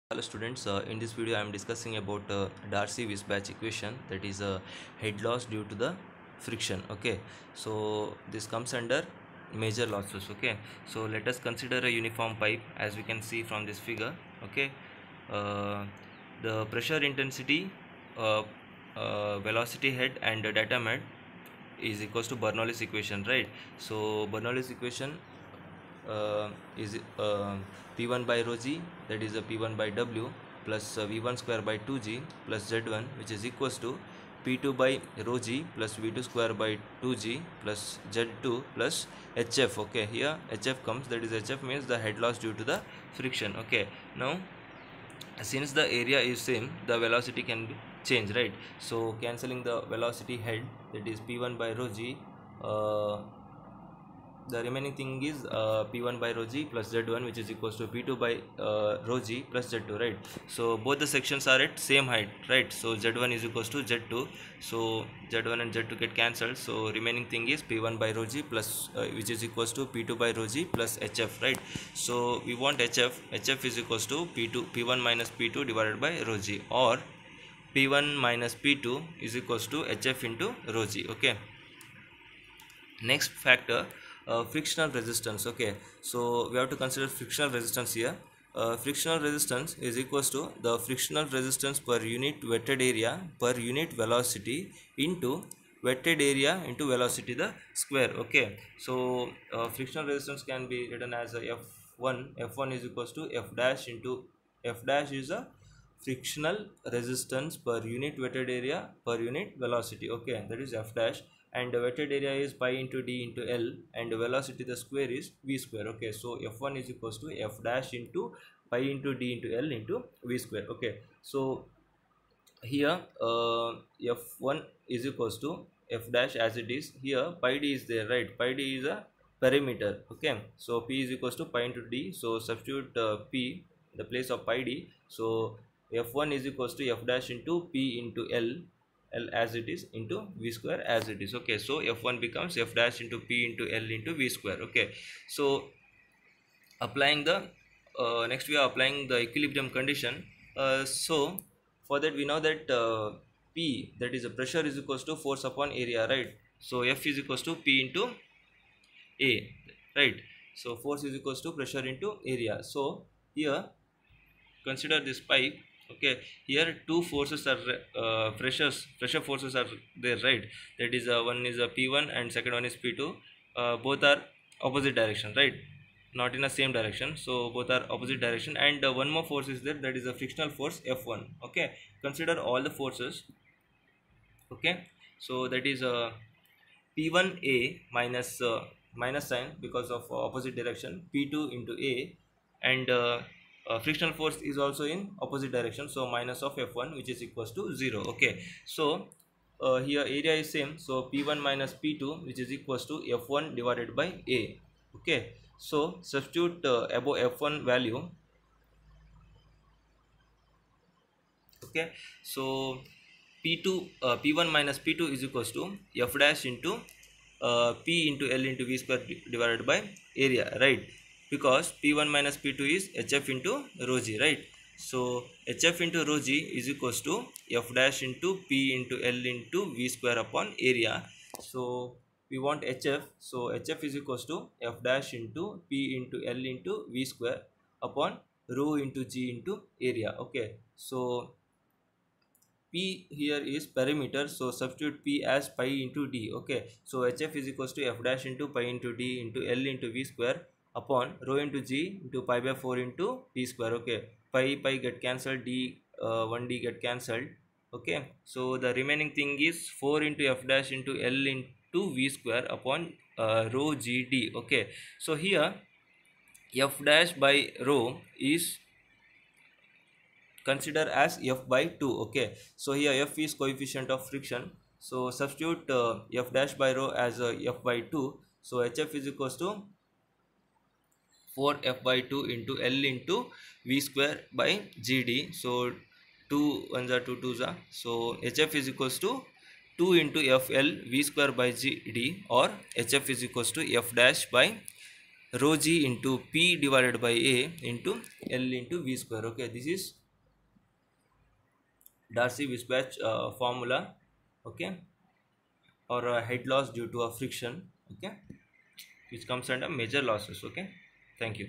Hello students, in this video I am discussing about Darcy-Weisbach equation, that is head loss due to the friction. Okay, so this comes under major losses. Okay, so let us consider a uniform pipe as we can see from this figure. Okay, uh, the pressure intensity, uh, velocity head and datum head is equals to Bernoulli's equation, right? So Bernoulli's equation is P1 by rho g, that is a P1 by W, plus V1 square by 2g plus Z1, which is equals to P2 by rho g plus V2 square by 2g plus Z2 plus HF. Okay, here HF comes, that is HF means the head loss due to the friction. Okay, now since the area is same, the velocity can be change, right? So cancelling the velocity head, that is P1 by rho g, uh, the remaining thing is P1 by rho g plus Z1, which is equals to P2 by rho g plus Z2, right? So both the sections are at same height, right? So Z1 is equals to Z2, so Z1 and Z2 get cancelled, so remaining thing is P1 by rho g plus which is equals to P2 by rho g plus HF, right? So we want HF is equals to P1 minus P2 divided by rho g, or P1 minus P2 is equals to HF into rho g. Okay, next factor, frictional resistance. Okay, so we have to consider frictional resistance here. Frictional resistance is equals to the frictional resistance per unit wetted area per unit velocity into wetted area into velocity the square. Okay, so frictional resistance can be written as a F1 is equals to F dash into F dash is a frictional resistance per unit wetted area per unit velocity. Okay, that is F dash, and the wetted area is pi into d into L, and the velocity the square is v square. Okay, so F1 is equals to F dash into pi into d into L into v square. Okay, so here F1 is equals to F dash as it is. Here pi d is there, right? Pi d is a perimeter. Okay, so P is equals to pi into d, so substitute P in the place of pi d. So F1 is equals to F dash into P into L as it is into V square as it is. Okay, so F1 becomes F dash into P into L into V square. Okay, so applying the next we are applying the equilibrium condition. So for that we know that P, that is the pressure, is equals to force upon area, right? So F is equals to P into A, right? So force is equals to pressure into area. So here consider this pipe. Okay, here two forces are pressure forces are there, right? That is one is a P1 and second one is P2. Both are opposite direction, right? Not in the same direction, so both are opposite direction, and one more force is there, that is a frictional force F1. Okay, consider all the forces. Okay, so that is P1A minus minus sign because of opposite direction, P2 into A, and frictional force is also in opposite direction, so minus of F1, which is equals to 0. Okay, so here area is same, so P1 minus P2, which is equals to F1 divided by A. Okay, so substitute above F1 value. Okay, so P2 P1 minus P2 is equals to F dash into P into L into V square divided by area, right? Because P1 minus P2 is HF into rho g, right? So HF into rho g is equals to F dash into P into L into V square upon area. So we want HF, so HF is equals to F dash into P into L into V square upon rho into g into area. Okay, so P here is perimeter, so substitute P as pi into d. Okay, so HF is equals to F dash into pi into d into L into V square upon rho into g into pi by 4 into d square. Okay, pi get cancelled, d 1d get cancelled. Okay, so the remaining thing is 4 into F dash into L into V square upon rho g d. Okay, so here F dash by rho is consider as F by 2. Okay, so here F is coefficient of friction, so substitute F dash by rho as F by 2, so HF is equals to 4 F by 2 into L into V square by GD. So 2 ones are 2 twos are, so HF is equals to 2 into FL V square by GD, or HF is equals to F dash by rho g into P divided by A into L into V square. Okay, this is Darcy-Weisbach formula. Okay, or head loss due to a friction. Okay, which comes under major losses. Okay, thank you.